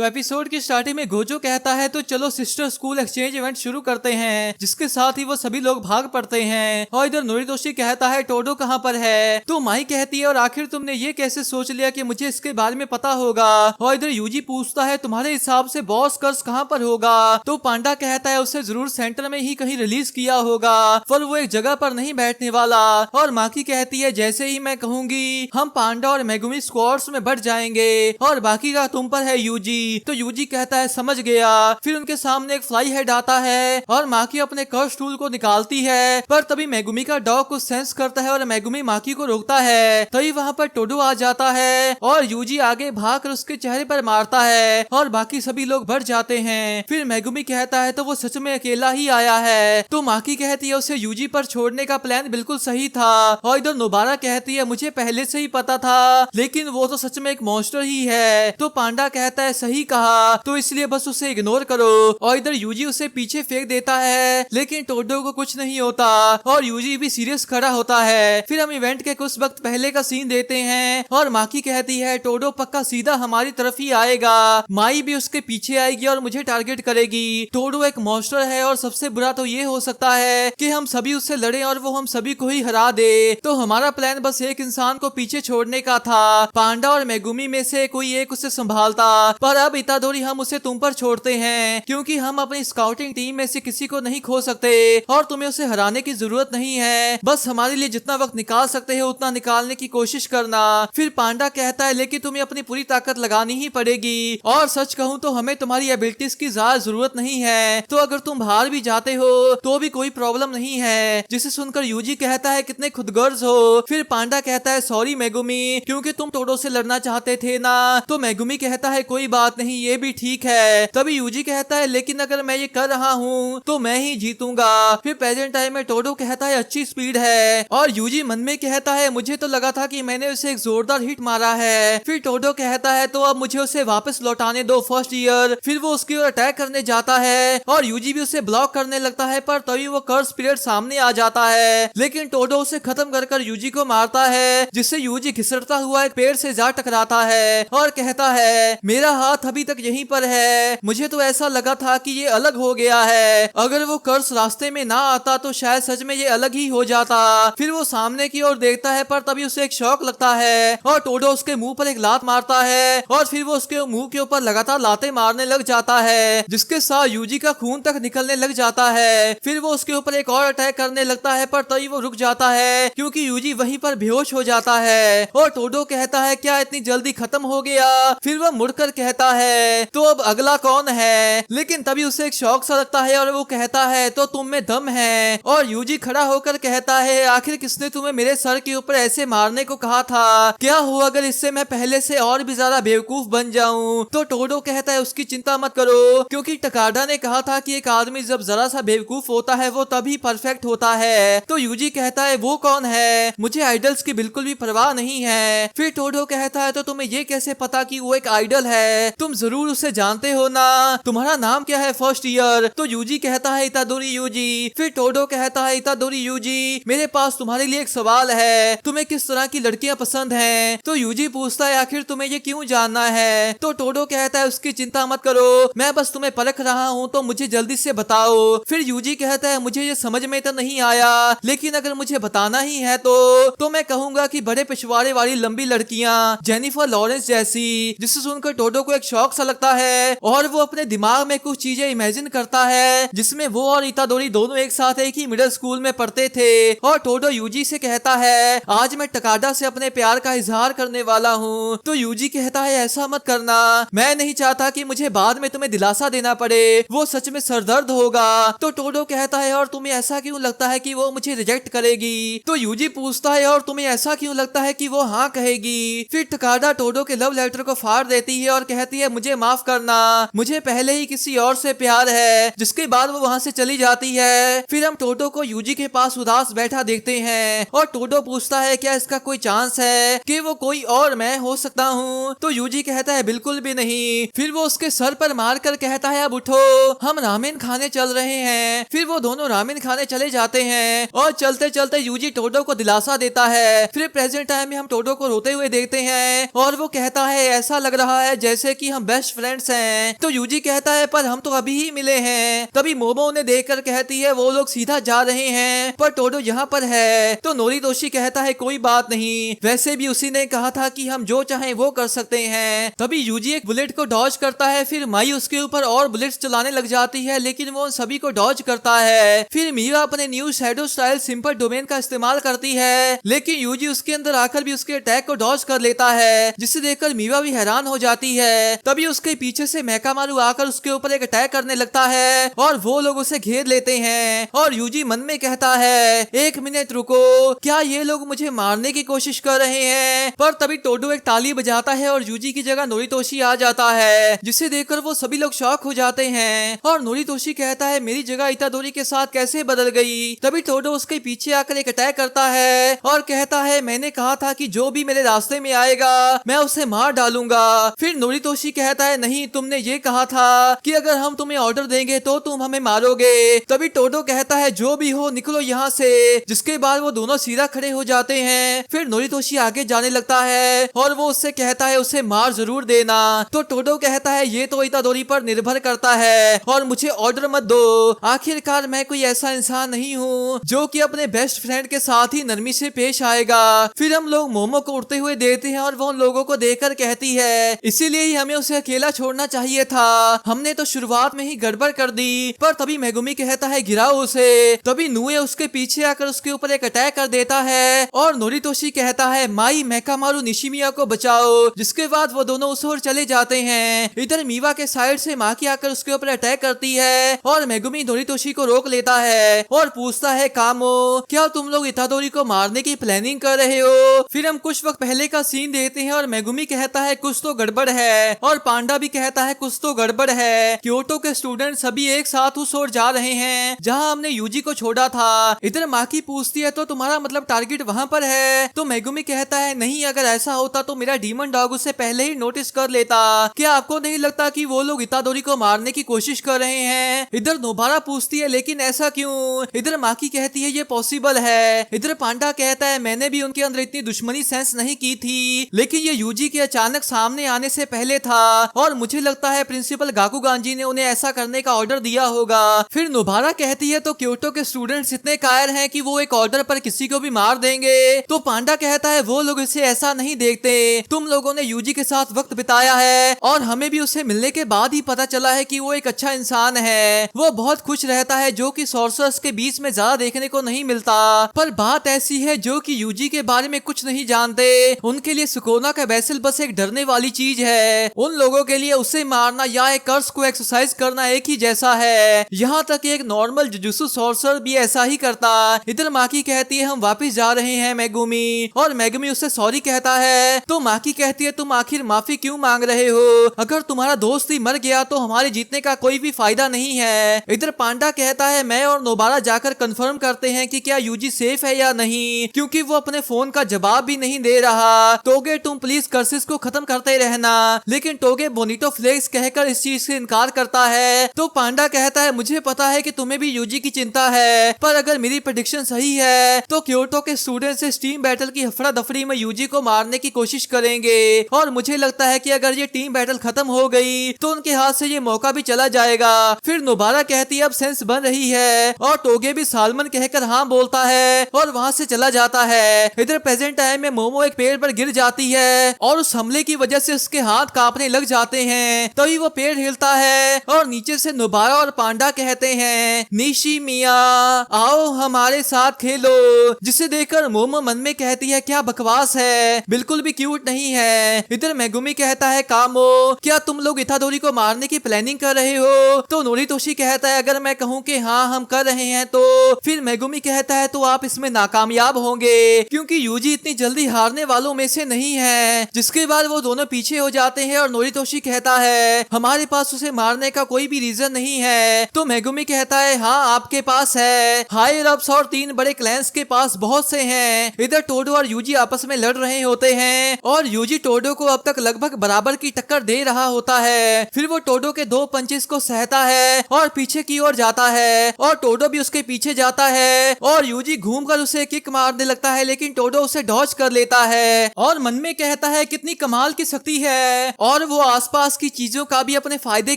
तो एपिसोड की स्टार्टिंग में गोजो कहता है तो चलो सिस्टर स्कूल एक्सचेंज इवेंट शुरू करते हैं, जिसके साथ ही वो सभी लोग भाग पड़ते हैं। और इधर नोरितोशी कहता है टोडो कहाँ पर है, तो माई कहती है और आखिर तुमने ये कैसे सोच लिया कि मुझे इसके बारे में पता होगा। और इधर यूजी पूछता है तुम्हारे हिसाब से बॉस कर्स कहाँ पर होगा, तो पांडा कहता है उसे जरूर सेंटर में ही कहीं रिलीज किया होगा, पर वो एक जगह पर नहीं बैठने वाला। और माकी कहती है जैसे ही मैं कहूंगी हम पांडा और मेगुमी स्क्वाड्स में बढ़ जाएंगे और बाकी का तुम पर है यूजी। तो यूजी कहता है समझ गया। फिर उनके सामने एक फ्लाई हेड आता है और माकी अपने कर्स टूल को निकालती है, पर तभी मेगुमी का डॉग कुछ सेंस करता है और मेगुमी माकी को रोकता है। तभी वहाँ पर टोडो आ जाता है और यूजी आगे भागकर उसके चेहरे पर मारता है और बाकी सभी लोग बढ़ जाते हैं। फिर मेगुमी कहता है तो वो सच में अकेला ही आया है, तो माकी कहती है उसे यूजी पर छोड़ने का प्लान बिल्कुल सही था। और इधर नोबारा कहती है मुझे पहले से ही पता था, लेकिन वो तो सच में एक मॉन्स्टर ही है। तो पांडा कहता है सही कहा, तो इसलिए बस उसे इग्नोर करो। और इधर यूजी उसे पीछे फेंक देता है, लेकिन टोडो को कुछ नहीं होता और यूजी भी सीरियस खड़ा होता है। फिर हम इवेंट के कुछ वक्त पहले का सीन देते हैं और माकी कहती है टोडो पक्का सीधा हमारी तरफ ही आएगा, माई भी उसके पीछे आएगी और मुझे टारगेट करेगी। टोडो एक मॉन्स्टर है और सबसे बुरा तो ये हो सकता है कि हम सभी उससे लड़े और वो हम सभी को ही हरा दे। तो हमारा प्लान बस एक इंसान को पीछे छोड़ने का था, पांडा और मेगुमी में से कोई एक उसे संभालता, पर अब इतादोरी हम उसे तुम पर छोड़ते हैं क्योंकि हम अपनी स्काउटिंग टीम में से किसी को नहीं खो सकते और तुम्हें उसे हराने की जरूरत नहीं है, बस हमारे लिए जितना वक्त निकाल सकते हो उतना निकालने की कोशिश करना। फिर पांडा कहता है लेकिन तुम्हें अपनी पूरी ताकत लगानी ही पड़ेगी और सच कहूँ तो हमें तुम्हारी एबिलिटीज की ज्यादा जरूरत नहीं है, तो अगर तुम बाहर भी जाते हो तो भी कोई प्रॉब्लम नहीं है। जिसे सुनकर यूजी कहता है कितने खुदगर्ज हो। फिर पांडा कहता है सॉरी मेगुमी, क्योंकि तुम टोडो से लड़ना चाहते थे ना। तो मेगुमी कहता है कोई बात नहीं, ये भी ठीक है। तभी यूजी कहता है लेकिन अगर मैं ये कर रहा हूँ तो मैं ही जीतूंगा। फिर प्रेजेंट टाइम में टोडो कहता है अच्छी स्पीड है और यूजी मन में कहता है मुझे तो लगा था कि मैंने उसे एक जोरदार हिट मारा है। फिर टोडो कहता है तो अब मुझे उसे वापस लौटाने दो फर्स्ट ईयर। फिर वो उसकी ओर अटैक करने जाता है और यूजी भी उसे ब्लॉक करने लगता है, पर तभी वो कर्स पीरियड सामने आ जाता है, लेकिन टोडो उसे खत्म कर यूजी को मारता है, जिससे यूजी घिसटता हुआ एक पेड़ से जा टकराता है और कहता है मेरा हाथ अभी तक यहीं पर है, मुझे तो ऐसा लगा था कि ये अलग हो गया है, अगर वो कर्स रास्ते में ना आता तो शायद सच में ये अलग ही हो जाता। फिर वो सामने की ओर देखता है, पर तभी उसे एक शॉक लगता है और टोडो उसके मुंह पर एक लात मारता है और फिर वो उसके मुंह के ऊपर लगातार लातें मारने लग जाता है, जिसके साथ यूजी का खून तक निकलने लग जाता है। फिर वो उसके ऊपर एक और अटैक करने लगता है, पर तभी वो रुक जाता है क्योंकि यूजी वहीं पर बेहोश हो जाता है और टोडो कहता है क्या इतनी जल्दी खत्म हो गया। फिर वह मुड़कर कहता है तो अब अगला कौन है, लेकिन तभी उसे एक शौक सा लगता है और वो कहता है तो तुम में दम है। और यूजी खड़ा होकर कहता है आखिर किसने तुम्हें मेरे सर के ऊपर ऐसे मारने को कहा था, क्या हो अगर इससे मैं पहले से और भी ज्यादा बेवकूफ बन जाऊं। तो टोडो कहता है उसकी चिंता मत करो, क्योंकि टकाडा ने कहा था कि एक आदमी जब जरा सा बेवकूफ होता है वो तभी परफेक्ट होता है। तो यूजी कहता है वो कौन है, मुझे आइडल्स की बिल्कुल भी परवाह नहीं है। फिर टोडो कहता है तो तुम्हें ये कैसे पता कि वो एक आइडल है, तुम जरूर उसे जानते हो ना, तुम्हारा नाम क्या है फर्स्ट ईयर। तो यूजी कहता है इतादोरी यूजी। फिर टोडो कहता है इतादोरी यूजी मेरे पास तुम्हारे लिए एक सवाल है, तुम्हें किस तरह की लड़कियां पसंद हैं। तो यूजी पूछता है आखिर तुम्हें ये क्यों जानना है। तो टोडो कहता है उसकी चिंता मत करो, मैं बस तुम्हें परख रहा हूँ तो मुझे जल्दी से बताओ। फिर यूजी कहता है मुझे ये समझ में तो नहीं आया, लेकिन अगर मुझे बताना ही है तो मैं कहूंगा कि बड़े पिछवाड़े वाली लंबी लड़कियां जेनिफर लॉरेंस जैसी। जिसे सुनकर टोडो को एक शौक सा लगता है और वो अपने दिमाग में कुछ चीजें इमेजिन करता है, जिसमें वो और इतादोरी दोनों एक साथ एक ही मिडिल स्कूल में पढ़ते थे। और टोडो यूजी से कहता है आज मैं टकाडा से अपने प्यार का इजहार करने वाला हूँ। तो यूजी कहता है ऐसा मत करना, मैं नहीं चाहता कि मुझे बाद में तुम्हें दिलासा देना पड़े, वो सच में सरदर्द होगा। तो टोडो कहता है और तुम्हें ऐसा क्यों लगता है कि वो मुझे रिजेक्ट करेगी। तो यूजी पूछता है और तुम्हें ऐसा क्यों लगता है कि वो हाँ कहेगी। फिर टकाडा टोडो के लव लेटर को फाड़ देती है और कहती है मुझे माफ करना, मुझे पहले ही किसी और से प्यार है। जिसके बाद वो वहाँ से चली जाती है। फिर हम टोडो को यूजी के पास उदास बैठा देखते हैं और टोडो पूछता है क्या इसका कोई चांस है कि वो कोई और मैं हो सकता हूँ। तो यूजी कहता है बिल्कुल भी नहीं। फिर वो उसके सर पर मार कर कहता है अब उठो, हम रामेन खाने चल रहे हैं। फिर वो दोनों रामेन खाने चले जाते हैं और चलते चलते यूजी टोडो को दिलासा देता है। फिर प्रेजेंट टाइम में हम टोडो को रोते हुए देखते हैं और वो कहता है ऐसा लग रहा है जैसे कि हम बेस्ट फ्रेंड्स हैं। तो यूजी कहता है पर हम तो अभी ही मिले हैं। तभी मोमो उन्हें देखकर कहती है वो लोग सीधा जा रहे हैं पर टोडो यहाँ पर है। तो नोरितोशी कहता है कोई बात नहीं, वैसे भी उसी ने कहा था कि हम जो चाहें वो कर सकते हैं। तभी यूजी एक बुलेट को डॉज करता है, फिर माई उसके ऊपर और बुलेट्स चलाने लग जाती है लेकिन वो उन सभी को डॉज करता है। फिर मीरा अपने new shadow style simple domain का इस्तेमाल करती है लेकिन यूजी उसके अंदर आकर भी उसके अटैक को डॉज कर लेता है, जिसे देखकर मीरा भी हैरान हो जाती है। तभी उसके पीछे से मेकामारू आकर उसके ऊपर एक अटैक करने लगता है और वो लोग उसे घेर लेते हैं और यूजी मन में कहता है एक मिनट रुको, क्या ये लोग मुझे मारने की कोशिश कर रहे हैं। पर तभी टोडो एक ताली बजाता है और यूजी की जगह नोरितोशी आ जाता है, जिसे देखकर वो सभी लोग शॉक हो जाते हैं और नोरितोशी कहता है मेरी जगह इतादोरी के साथ कैसे बदल गई। तभी टोडो उसके पीछे आकर एक अटैक करता है और कहता है मैंने कहा था कि जो भी मेरे रास्ते में आएगा मैं उसे मार डालूंगा। फिर नोरितोशी कहता है नहीं, तुमने ये कहा था कि अगर हम तुम्हें ऑर्डर देंगे तो तुम हमें मारोगे। तभी टोडो कहता है जो भी हो निकलो यहाँ से, जिसके बाद वो दोनों सीधा खड़े हो जाते हैं। फिर नोरितोशी आगे जाने लगता है और वो उससे कहता है उसे मार जरूर देना। तो टोडो कहता है ये तो इतादोरी पर निर्भर करता है और मुझे ऑर्डर मत दो, आखिरकार मैं कोई ऐसा इंसान नहीं हूँ जो कि अपने बेस्ट फ्रेंड के साथ ही नरमी से पेश आएगा। फिर हम लोग मोमो को उड़ते हुए देखते हैं और वो उन लोगों को देखकर कहती है इसीलिए ही हमें उसे अकेला छोड़ना चाहिए था, हमने तो शुरुआत में ही गड़बड़ कर दी। पर तभी मेगुमी कहता है गिराओ उसे। तभी नुए उसके पीछे आकर उसके ऊपर एक अटैक कर देता है और नोरितोशी कहता है माई मेकामारू निशिमिया को बचाओ, जिसके बाद वो दोनों उस ओर चले जाते हैं। इधर मीवा के साइड से माकी आकर उसके ऊपर अटैक करती है और मेगुमी नोरितोशी को रोक लेता है और पूछता है कामो क्या तुम लोग इतादोरी को मारने की प्लानिंग कर रहे हो। फिर हम कुछ वक्त पहले का सीन देखते हैं और मेगुमी कहता है कुछ तो गड़बड़ है और पांडा भी कहता है कुछ तो गड़बड़ है। क्योटो के स्टूडेंट सभी एक साथ उस ओर जा रहे हैं जहां हमने यूजी को छोड़ा था। इधर माकी पूछती है तो तुम्हारा मतलब टारगेट वहां पर है। तो मेगुमी कहता है नहीं, अगर ऐसा होता तो मेरा डीमन डॉग उसे पहले ही नोटिस कर लेता। क्या आपको नहीं लगता कि वो लोग इतादोरी को मारने की कोशिश कर रहे हैं। इधर नोबारा पूछती है लेकिन ऐसा क्यों। इधर माकी कहती है ये पॉसिबल है। इधर पांडा कहता है मैंने भी उनके अंदर इतनी दुश्मनी सेंस नहीं की थी, लेकिन ये यूजी के अचानक सामने आने से पहले था और मुझे लगता है प्रिंसिपल गाकुगांजी ने उन्हें ऐसा करने का ऑर्डर दिया होगा। फिर नोबारा कहती है तो क्योटो के स्टूडेंट्स इतने कायर हैं कि वो एक ऑर्डर पर किसी को भी मार देंगे। तो पांडा कहता है वो लोग इसे ऐसा नहीं देखते, तुम लोगों ने यूजी के साथ वक्त बिताया है और हमें भी उसे मिलने के बाद ही पता चला है कि वो एक अच्छा इंसान है। वो बहुत खुश रहता है जो कि सॉर्सरर्स के बीच में ज्यादा देखने को नहीं मिलता। पर बात ऐसी है जो कि यूजी के बारे में कुछ नहीं जानते, उनके लिए सुकोना का वेसल बस एक डरने वाली चीज है। उन लोगों के लिए उसे मारना या एक कर्स को एक्सरसाइज करना एक ही जैसा है। यहाँ तक एक नॉर्मल जुजुत्सु सॉर्सर भी ऐसा ही करता। इधर माकी कहती है हम वापस जा रहे हैं मेगुमी, और मेगुमी उससे सॉरी कहता है। तो माकी कहती है तुम आखिर माफी क्यों मांग रहे हो, अगर तुम्हारा दोस्त ही मर गया तो हमारे जीतने का कोई भी फायदा नहीं है। इधर पांडा कहता है मैं और नोबारा जाकर कंफर्म करते हैं कि क्या यूजी सेफ है या नहीं, क्योंकि वो अपने फोन का जवाब भी नहीं दे रहा। टोगे तुम प्लीज कर्सिस को खत्म करते रहना, लेकिन टोगे बोनीटो फ्लेक्स कहकर इस चीज से इनकार करता है। तो पांडा कहता है मुझे पता है कि तुम्हें भी यूजी की चिंता है, पर अगर मेरी प्रेडिक्शन सही है तो क्योटो के स्टूडेंट्स इस टीम बैटल की हफड़ा दफड़ी में यूजी को मारने की कोशिश करेंगे, और मुझे लगता है कि अगर ये टीम बैटल खत्म हो गई तो उनके हाथ से ये मौका भी चला जाएगा। फिर नोबारा कहती है अब सेंस बन रही है, और टोगे भी सालमन कहकर हाँ बोलता है और वहाँ से चला जाता है। इधर प्रेजेंट टाइम में मोमो एक पेड़ पर गिर जाती है और उस हमले की वजह से उसके हाथ कांपने लग जाते हैं। तभी वो पेड़ हिलता है और नीचे से नोबारा और पांडा कहते हैं निशी मिया आओ हमारे साथ खेलो, जिसे देखकर मोमो मन में कहती है क्या बकवास है, बिल्कुल भी क्यूट नहीं है। इधर मेगुमी कहता है कामो क्या तुम लोग इतादोरी को मारने की प्लानिंग कर रहे हो। तो नोरितोशी कहता है अगर मैं कहूँ कि हाँ हम कर रहे हैं तो फिर मेगुमी कहता है तो आप इसमें नाकामयाब होंगे, क्योंकि यूजी इतनी जल्दी हारने वालों में से नहीं है। जिसके बाद वो दोनों पीछे हो जाते हैं और नोरितोशी कहता है हमारे पास उसे मारने का कोई भी रीजन नहीं है। तो मेगुमी कहता है हाँ आपके पास है, हायर अप्स और 3 बड़े क्लैंस के पास बहुत से हैं। इधर टोडो और यूजी आपस में लड़ रहे होते हैं और यूजी टोडो को अब तक लगभग बराबर की टक्कर दे रहा होता है। फिर वो टोडो के 2 पंचेस को सहता है और पीछे की ओर जाता है, और टोडो भी उसके पीछे जाता है और यूजी घूमकर उसे किक मारने लगता है, लेकिन टोडो उसे डॉज कर लेता है और मन में कहता है कितनी कमाल की शक्ति है। और वो आसपास की चीजों का भी अपने फायदे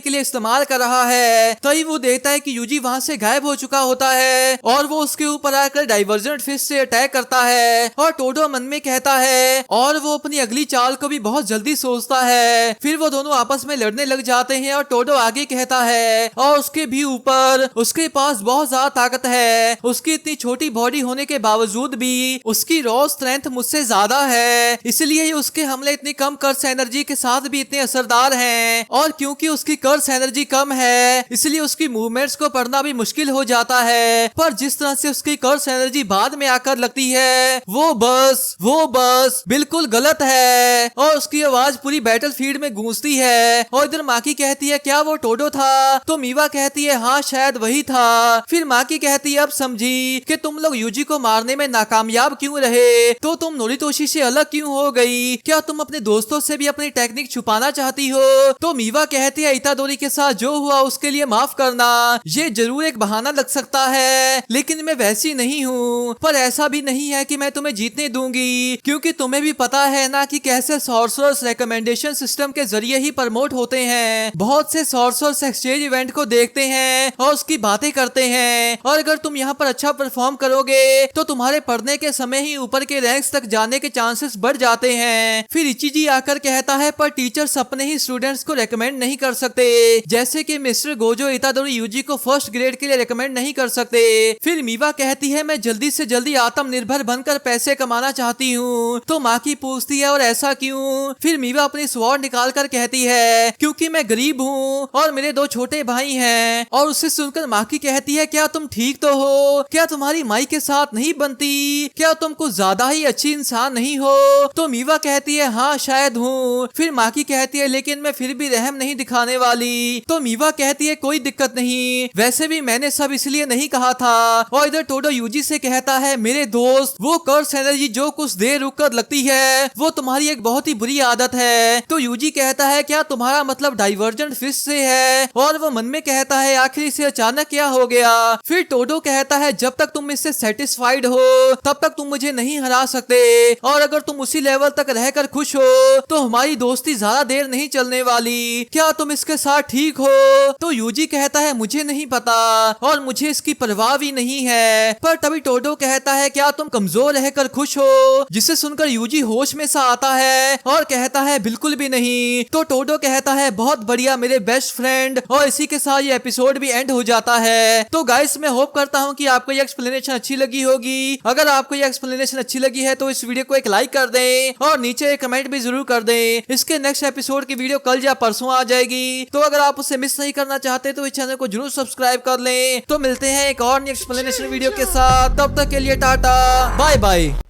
के लिए इस्तेमाल कर रहा है। तभी वो देखता है कि यूजी वहाँ से गायब हो चुका होता है और वो उसके ऊपर आकर डाइवर्जेंट फिश से अटैक करता है और टोडो मन में कहता है और वो अपनी अगली चाल को भी बहुत जल्दी सोचता है। फिर वो दोनों आपस में लड़ने लग जाते हैं और टोडो आगे कहता है और उसके भी ऊपर उसके पास बहुत ज्यादा ताकत है। उसकी इतनी छोटी बॉडी होने के बावजूद भी उसकी रॉ स्ट्रेंथ मुझसे ज्यादा है, इसलिए उसके हमले इतनी कम कर्स एनर्जी के साथ भी इतने असरदार हैं। और क्योंकि उसकी कर्स एनर्जी कम है इसलिए उसकी मूवमेंट्स को पढ़ना भी मुश्किल हो जाता है। पर जिस तरह से उसकी कर्स एनर्जी बाद में आकर लगती है वो बस बिल्कुल गलत है और उसकी आवाज पूरी बैटलफील्ड में गूंजती है। और इधर माकी कहती है क्या वो टोडो था? तो मीवा कहती है हाँ शायद वही था। फिर माकी कहती है अब समझी कि तुम लोग यूजी को मारने में नाकामयाब क्यों रहे, तो तुम नोरितोशी से अलग क्यों हो गई? क्या तुम अपने दोस्तों से भी अपनी टेक्निक छुपाना चाहती हो? तो मीवा कहती है इतादोरी के साथ जो हुआ उसके लिए माफ करना। ये जरूर एक बहाना लग सकता है लेकिन मैं वैसी नहीं हूँ। पर ऐसा भी नहीं है कि मैं तुम्हें जीतने दूंगी, क्योंकि तुम्हें भी पता है ना कि कैसे सॉर्सरर्स रिकमेंडेशन सिस्टम के जरिए ही प्रमोट होते हैं। बहुत से सॉर्सरर्स एक्सचेंज इवेंट को देखते हैं और उसकी बातें करते हैं और अगर तुम यहाँ पर अच्छा परफॉर्म करोगे तो तुम्हारे पढ़ने के समय ही ऊपर के रैंक्स तक जाने के चांसेस बढ़ जाते हैं। फिर इचिजी आकर कहता है पर टीचर्स अपने ही स्टूडेंट्स को रेकमेंड नहीं कर सकते, जैसे कि मिस्टर गोजो इतादोरी यूजी को फर्स्ट ग्रेड के लिए रेकमेंड नहीं कर सकते। फिर मीवा कहती है मैं जल्दी से जल्दी आत्मनिर्भर बनकर पैसे कमाना चाहती हूँ। तो माकी पूछती है और ऐसा क्यों? फिर मीवा अपनी स्वॉर्ड निकाल कर कहती है क्योंकि मैं गरीब हूँ और मेरे दो छोटे भाई हैं। और उससे सुनकर माकी कहती है क्या तुम ठीक तो हो? क्या तुम्हारी माई के साथ नहीं बनती? क्या तुम कुछ ज्यादा ही अच्छी इंसान नहीं हो? तो मीवा कहती है हाँ शायद हूँ। फिर माकी कहती है लेकिन मैं फिर भी रहम नहीं दिखाने वाली। तो मीवा कहती है कोई दिक्कत नहीं, वैसे भी मैंने सब इसलिए नहीं कहा था। और इधर टोडो यूजी से कहता है मेरे दोस्त वो कर्स एनर्जी जो कुछ देर रुक कर लगती है वो तुम्हारी एक बहुत ही बुरी आदत है। तो यूजी कहता है क्या तुम्हारा मतलब डाइवर्जेंट फिश से है? और वो मन में कहता है आखिर से अचानक क्या हो गया? फिर टोडो कहता है जब तक तुम इससे सेटिस्फाइड हो तब तक तुम मुझे नहीं हरा सकते और अगर तुम उसी लेवल तक रहकर खुश हो तो हमारी दोस्ती ज्यादा देर नहीं चलने वाली। क्या तुम इसके साथ ठीक हो? तो यूजी कहता है मुझे नहीं पता और मुझे इसकी परवाह भी नहीं है। पर तभी टोडो कहता है क्या तुम कमजोर रहकर खुश हो? जिसे सुनकर यूजी होश में सा आता है और कहता है बिल्कुल भी नहीं। तो टोडो कहता है बहुत बढ़िया मेरे बेस्ट फ्रेंड। और इसी के साथ ये एपिसोड भी एंड हो जाता है। तो गाइस मैं होप करता हूँ कि आपको ये एक्सप्लेनेशन अच्छी लगी होगी। अगर आपको ये एक्सप्लेनेशन अच्छी लगी है तो इस वीडियो को एक लाइक कर दें और नीचे एक कमेंट भी जरूर कर दें। इसके नेक्स्ट एपिसोड की वीडियो कल या परसों आ जाएगी, तो अगर आप उसे मिस नहीं करना चाहते तो इस चैनल को जरूर सब्सक्राइब कर लें। तो मिलते हैं एक और नई एक्सप्लेनेशन वीडियो के साथ, तब तक के लिए टाटा बाय बाय।